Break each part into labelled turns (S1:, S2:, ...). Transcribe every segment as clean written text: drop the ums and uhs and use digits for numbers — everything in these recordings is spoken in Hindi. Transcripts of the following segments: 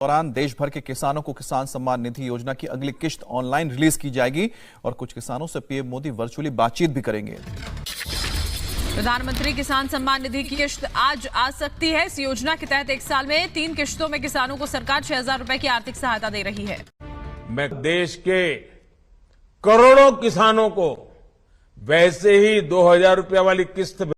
S1: दौरान देश भर के किसानों को किसान सम्मान निधि योजना की अगली किश्त ऑनलाइन रिलीज की जाएगी और कुछ किसानों से पीएम मोदी वर्चुअली बातचीत भी करेंगे।
S2: प्रधानमंत्री किसान सम्मान निधि की किश्त आज आ सकती है। इस योजना के तहत एक साल में 3 किश्तों में किसानों को सरकार 6,000 रुपए की आर्थिक सहायता दे रही है।
S3: मैं देश के करोड़ों किसानों को वैसे ही 2,000 रुपए वाली किस्त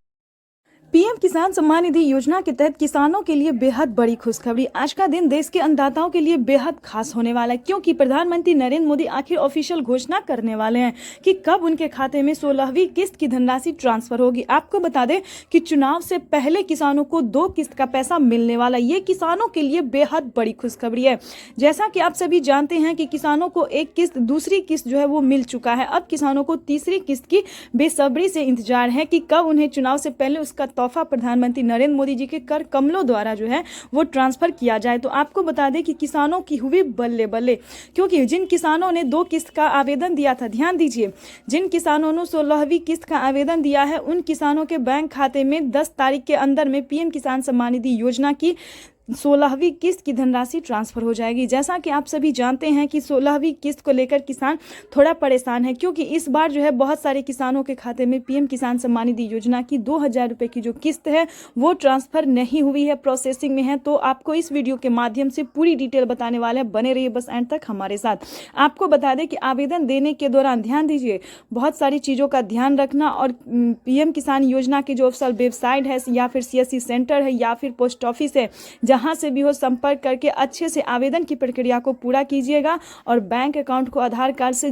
S4: पीएम किसान सम्मान निधि योजना के तहत किसानों के लिए बेहद बड़ी खुशखबरी। आज का दिन देश के अन्नदाताओं के लिए बेहद खास होने वाला है, क्योंकि प्रधानमंत्री नरेंद्र मोदी आखिर ऑफिशियल घोषणा करने वाले हैं कि कब उनके खाते में 16वीं किस्त की धनराशि ट्रांसफर होगी। आपको बता दें कि चुनाव से पहले किसानों को 2 किस्त का पैसा मिलने वाला, ये किसानों के लिए बेहद बड़ी खुशखबरी है। जैसा कि आप सभी जानते हैं कि किसानों को एक किस्त, दूसरी किस्त जो है वो मिल चुका है। अब किसानों को तीसरी किस्त की बेसब्री से इंतजार है कि कब उन्हें चुनाव से पहले उसका तोहफा प्रधानमंत्री नरेंद्र मोदी जी के कर कमलों द्वारा जो है वो ट्रांसफर किया जाए। तो आपको बता दें कि किसानों की हुई बल्ले बल्ले, क्योंकि जिन किसानों ने 2 किस्त का आवेदन दिया था, ध्यान दीजिए, जिन किसानों ने 16वीं किस्त का आवेदन दिया है उन किसानों के बैंक खाते में 10 तारीख के अंदर में पीएम किसान सम्मान निधि योजना की 16वीं किस्त की धनराशि ट्रांसफर हो जाएगी। जैसा कि आप सभी जानते हैं कि 16वीं किस्त को लेकर किसान थोड़ा परेशान है, क्योंकि इस बार जो है बहुत सारे किसानों के खाते में पीएम किसान सम्मान निधि योजना की 2,000 रुपए की जो किस्त है वो ट्रांसफर नहीं हुई है, प्रोसेसिंग में है। तो आपको इस वीडियो के माध्यम से पूरी डिटेल बताने वाले हैं, बने रहिए बस एंड तक हमारे साथ। आपको बता दें कि आवेदन देने के दौरान ध्यान दीजिए, बहुत सारी चीज़ों का ध्यान रखना और पीएम किसान योजना की जो ऑफिशियल वेबसाइट है या फिर CSC सेंटर है या फिर पोस्ट ऑफिस है, जहां से भी हो संपर्क करके अच्छे से आवेदन की प्रक्रिया को पूरा कीजिएगा और बैंक अकाउंट को आधार कार्ड से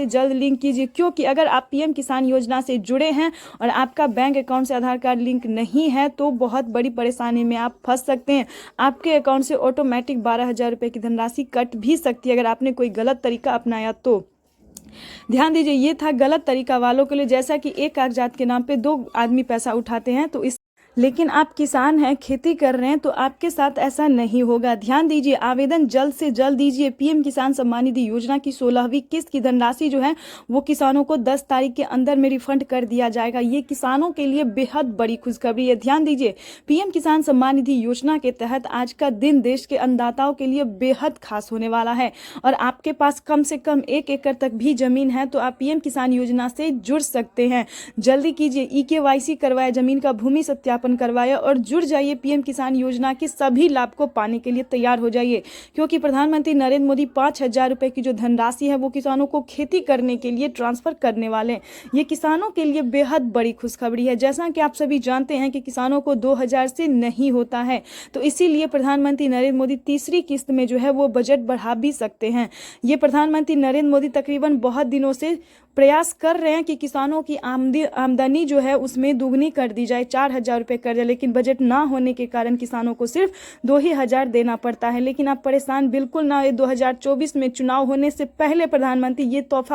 S4: जल्द लिंक कीजिए, क्योंकि अगर आप पीएम किसान योजना से जुड़े हैं और आपका बैंक अकाउंट से आधार कार्ड लिंक नहीं है तो बहुत बड़ी परेशानी में आप फंस सकते हैं। आपके अकाउंट से ऑटोमेटिक 12,000 रुपए की धनराशि कट भी सकती है अगर आपने कोई गलत तरीका अपनाया तो। ध्यान दीजिए, ये था गलत तरीका वालों के लिए। जैसा कि एक कागजात के नाम पे 2 आदमी पैसा उठाते हैं, तो इस लेकिन आप किसान हैं, खेती कर रहे हैं, तो आपके साथ ऐसा नहीं होगा। ध्यान दीजिए, आवेदन जल्द से जल्द दीजिए। पीएम किसान सम्मान निधि योजना की 16वीं किस्त की धनराशि जो है वो किसानों को 10 तारीख के अंदर में रिफंड कर दिया जाएगा। ये किसानों के लिए बेहद बड़ी खुशखबरी है। ध्यान दीजिए, पीएम किसान सम्मान निधि योजना के तहत आज का दिन देश के अन्नदाताओं के लिए बेहद खास होने वाला है। और आपके पास कम से कम 1 एकड़ तक भी जमीन है तो आप पीएम किसान योजना से जुड़ सकते हैं। जल्दी कीजिए, EKYC करवाए, जमीन का भूमि सत्यापन करवाया और जुड़ जाइए। पीएम किसान योजना के सभी लाभ को पाने के लिए तैयार हो जाइए, क्योंकि प्रधानमंत्री नरेंद्र मोदी 5,000 रुपए की जो धनराशि है वो किसानों को खेती करने के लिए ट्रांसफर करने वाले हैं। ये किसानों के लिए बेहद बड़ी खुशखबरी है। जैसा कि आप सभी जानते हैं कि किसानों को 2,000 से नहीं होता है, तो इसीलिए प्रधानमंत्री नरेंद्र मोदी तीसरी किस्त में जो है वो बजट बढ़ा भी सकते हैं। ये प्रधानमंत्री नरेंद्र मोदी तकरीबन बहुत दिनों से प्रयास कर रहे हैं कि किसानों की आमदनी जो है उसमें दुगनी कर दी जाए, 4,000 रुपए कर जाए, लेकिन बजट ना होने के कारण किसानों को सिर्फ 2,000 देना पड़ता है। लेकिन आप परेशान बिल्कुल ना हो, 2024 में चुनाव होने से पहले प्रधानमंत्री ये तोहफा